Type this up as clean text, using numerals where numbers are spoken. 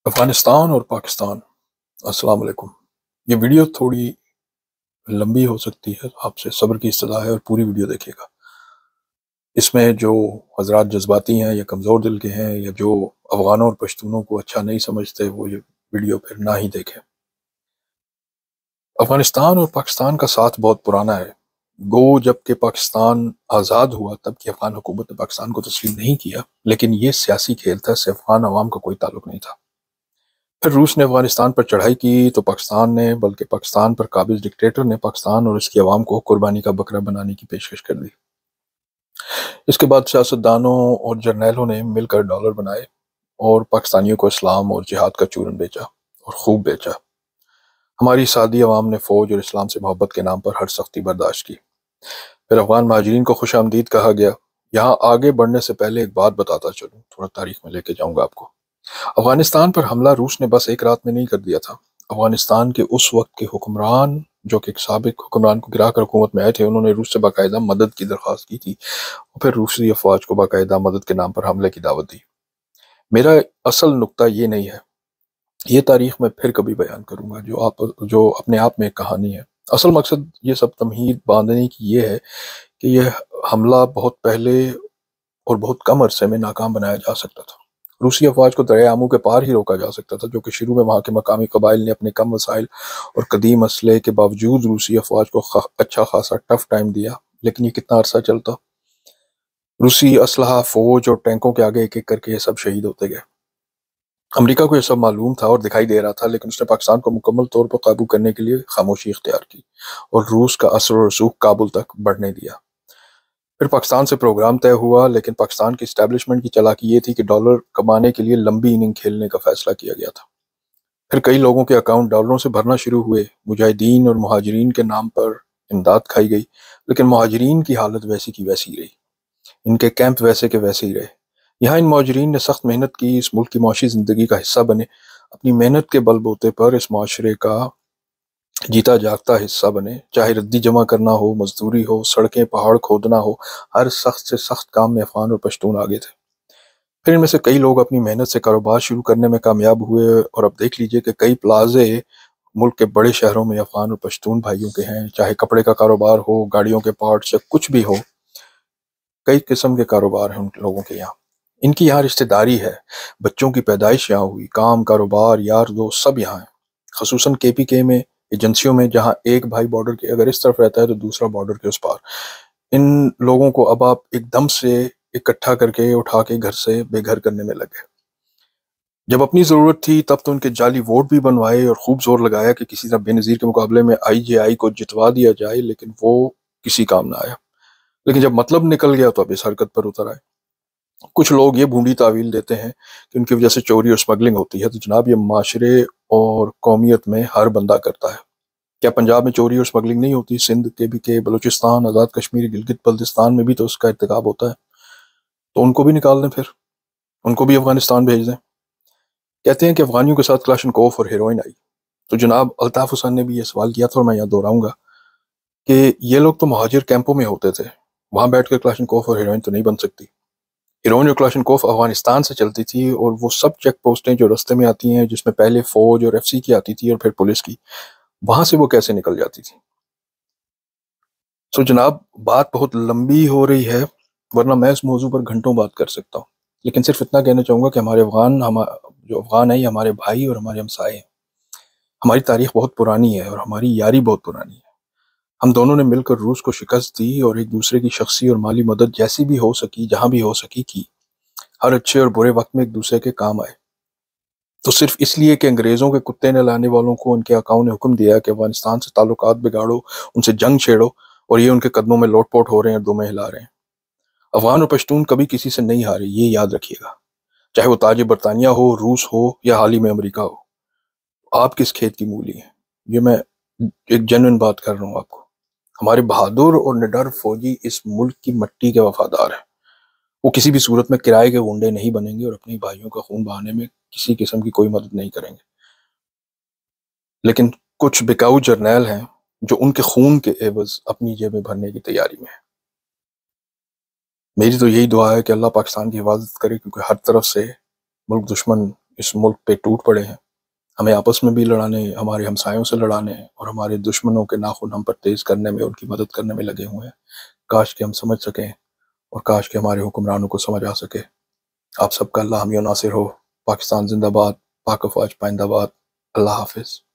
افغانستان اور پاکستان، السلام علیکم۔ یہ ویڈیو تھوڑی لمبی ہو سکتی ہے، آپ سے صبر کی استدعا ہے اور پوری ویڈیو دیکھیے گا۔ اس میں جو حضرات جذباتی ہیں یا کمزور دل کے ہیں یا جو افغانوں اور پشتونوں کو اچھا نہیں سمجھتے وہ یہ ویڈیو پھر نہ ہی دیکھیں۔ افغانستان اور پاکستان کا ساتھ بہت پرانا ہے۔ گو جب کہ پاکستان آزاد ہوا تب کی افغان حکومت نے پاکستان کو تسلیم نہیں کیا، لیکن یہ سیاسی کھیل تھا، اس سے افغان عوام کا کوئی تعلق نہیں تھا۔ پھر روس نے افغانستان پر چڑھائی کی تو پاکستان نے، بلکہ پاکستان پر قابض ڈکٹیٹر نے پاکستان اور اس کی عوام کو قربانی کا بکرا بنانے کی پیشکش کر دی۔ اس کے بعد سیاستدانوں اور جرنیلوں نے مل کر ڈالر بنائے اور پاکستانیوں کو اسلام اور جہاد کا چورن بیچا اور خوب بیچا۔ ہماری سادی عوام نے فوج اور اسلام سے محبت کے نام پر ہر سختی برداشت کی۔ پھر افغان مہاجرین کو خوش آمدید کہا گیا۔ یہاں آگے بڑھنے سے پہلے ایک بات بتاتا چلوں، تھوڑا تاریخ میں لے کے جاؤں گا آپ کو۔ افغانستان پر حملہ روس نے بس ایک رات میں نہیں کر دیا تھا۔ افغانستان کے اس وقت کے حکمران، جو کہ ایک سابق حکمران کو گرا کر حکومت میں آئے تھے، انہوں نے روس سے باقاعدہ مدد کی درخواست کی تھی اور پھر روسی افواج کو باقاعدہ مدد کے نام پر حملے کی دعوت دی۔ میرا اصل نقطہ یہ نہیں ہے، یہ تاریخ میں پھر کبھی بیان کروں گا، جو اپنے آپ میں ایک کہانی ہے۔ اصل مقصد یہ سب تمہید باندھنے کی یہ ہے کہ یہ حملہ بہت پہلے اور بہت کم عرصے میں ناکام بنایا جا سکتا تھا۔ روسی افواج کو دریائے آمو کے پار ہی روکا جا سکتا تھا، جو کہ شروع میں وہاں کے مقامی قبائل نے اپنے کم وسائل اور قدیم اسلحے کے باوجود روسی افواج کو اچھا خاصا ٹف ٹائم دیا، لیکن یہ کتنا عرصہ چلتا؟ روسی اسلحہ، فوج اور ٹینکوں کے آگے ایک ایک کر کے یہ سب شہید ہوتے گئے۔ امریکہ کو یہ سب معلوم تھا اور دکھائی دے رہا تھا، لیکن اس نے پاکستان کو مکمل طور پر قابو کرنے کے لیے خاموشی اختیار کی اور روس کا اثر و رسوخ کابل تک بڑھنے دیا۔ پھر پاکستان سے پروگرام طے ہوا، لیکن پاکستان کی اسٹیبلشمنٹ کی چالاکی یہ تھی کہ ڈالر کمانے کے لیے لمبی اننگ کھیلنے کا فیصلہ کیا گیا تھا۔ پھر کئی لوگوں کے اکاؤنٹ ڈالروں سے بھرنا شروع ہوئے، مجاہدین اور مہاجرین کے نام پر امداد کھائی گئی، لیکن مہاجرین کی حالت ویسی کی ویسی رہی، ان کے کیمپ ویسے کے ویسے ہی رہے۔ یہاں ان مہاجرین نے سخت محنت کی، اس ملک کی معاشی زندگی کا حصہ بنے، اپنی محنت کے بل بوتے پر اس معاشرے کا جیتا جاگتا حصہ بنے، چاہے ردی جمع کرنا ہو، مزدوری ہو، سڑکیں پہاڑ کھودنا ہو، ہر سخت سے سخت کام میں افغان اور پشتون آگے تھے۔ پھر ان میں سے کئی لوگ اپنی محنت سے کاروبار شروع کرنے میں کامیاب ہوئے، اور اب دیکھ لیجئے کہ کئی پلازے ملک کے بڑے شہروں میں افغان اور پشتون بھائیوں کے ہیں، چاہے کپڑے کا کاروبار ہو، گاڑیوں کے پارٹس یا کچھ بھی ہو، کئی قسم کے کاروبار ہیں ان لوگوں کے یہاں۔ ان کی یہاں رشتہ داری ہے، بچوں کی پیدائش یہاں ہوئی، کام، کاروبار، یار دوست سب یہاں ہیں، خصوصاً کے پی کے میں، ایجنسیوں میں، جہاں ایک بھائی بارڈر کے اگر اس طرف رہتا ہے تو دوسرا بارڈر کے اس پار۔ ان لوگوں کو اب آپ ایک دم سے اکٹھا کر کے اٹھا کے گھر سے بے گھر کرنے میں لگے۔ جب اپنی ضرورت تھی تب تو ان کے جعلی ووٹ بھی بنوائے اور خوب زور لگایا کہ کسی طرح بے نظیر کے مقابلے میں آئی جے آئی کو جتوا دیا جائے، لیکن وہ کسی کام نہ آیا۔ لیکن جب مطلب نکل گیا تو اب اس حرکت پر اتر آئے۔ کچھ لوگ یہ بھونڈی تعویل دیتے ہیں کہ ان کی وجہ سے چوری اور سمگلنگ ہوتی ہے، تو جناب یہ معاشرے اور قومیت میں ہر بندہ کرتا ہے۔ کیا پنجاب میں چوری اور سمگلنگ نہیں ہوتی؟ سندھ کے بھی، کے بلوچستان، آزاد کشمیر، گلگت بلتستان میں بھی تو اس کا ارتکاب ہوتا ہے۔ تو ان کو بھی نکال دیں، پھر ان کو بھی افغانستان بھیج دیں۔ کہتے ہیں کہ افغانیوں کے ساتھ کلاشنکوف اور ہیروئن آئی، تو جناب الطاف حسین نے بھی یہ سوال کیا تھا اور میں یہاں دہراؤں گا کہ یہ لوگ تو مہاجر کیمپوں میں ہوتے تھے، وہاں بیٹھ کر کلاشنکوف اور ہیروئن تو نہیں بن سکتی۔ ہیروئن اور کلاشنکوف افغانستان سے چلتی تھی، اور وہ سب چیک پوسٹیں جو رستے میں آتی ہیں، جس میں پہلے فوج اور ایف سی کی آتی تھی اور پھر پولیس کی، وہاں سے وہ کیسے نکل جاتی تھی؟ جناب بات بہت لمبی ہو رہی ہے، ورنہ میں اس موضوع پر گھنٹوں بات کر سکتا ہوں، لیکن صرف اتنا کہنا چاہوں گا کہ ہمارے جو افغان ہیں یہ ہمارے بھائی اور ہمارے ہمسائے ہیں۔ ہماری تاریخ بہت پرانی ہے اور ہماری یاری بہت پرانی ہے۔ ہم دونوں نے مل کر روس کو شکست دی اور ایک دوسرے کی شخصی اور مالی مدد جیسی بھی ہو سکی، جہاں بھی ہو سکی کی، ہر اچھے اور برے وقت میں ایک دوسرے کے کام آئے۔ تو صرف اس لیے کہ انگریزوں کے کتے نے لانے والوں کو ان کے آقاؤں نے حکم دیا کہ افغانستان سے تعلقات بگاڑو، ان سے جنگ چھیڑو، اور یہ ان کے قدموں میں لوٹ پوٹ ہو رہے ہیں اور دمیں ہلا رہے ہیں۔ افغان اور پشتون کبھی کسی سے نہیں ہارے، یہ یاد رکھیے گا، چاہے وہ تاج برطانیہ ہو، روس ہو یا حال ہی میں امریکہ ہو۔ آپ کس کھیت کی مولی ہیں؟ یہ میں ایک جینوئن بات کر رہا ہوں آپ کو۔ ہمارے بہادر اور نڈر فوجی اس ملک کی مٹی کے وفادار ہیں، وہ کسی بھی صورت میں کرائے کے غنڈے نہیں بنیں گے اور اپنے بھائیوں کا خون بہانے میں کسی قسم کی کوئی مدد نہیں کریں گے۔ لیکن کچھ بکاؤ جرنیل ہیں جو ان کے خون کے عوض اپنی جیبیں بھرنے کی تیاری میں ہیں۔ میری تو یہی دعا ہے کہ اللہ پاکستان کی حفاظت کرے، کیونکہ ہر طرف سے ملک دشمن اس ملک پہ ٹوٹ پڑے ہیں، ہمیں آپس میں بھی لڑانے، ہمارے ہمسایوں سے لڑانے اور ہمارے دشمنوں کے ناخن ہم پر تیز کرنے میں، ان کی مدد کرنے میں لگے ہوئے ہیں۔ کاش کہ ہم سمجھ سکیں اور کاش کہ ہمارے حکمرانوں کو سمجھ آ سکے۔ آپ سب کا اللہ حامی و ناصر ہو۔ پاکستان زندہ باد، پاک افواج پائندہ باد۔ اللہ حافظ۔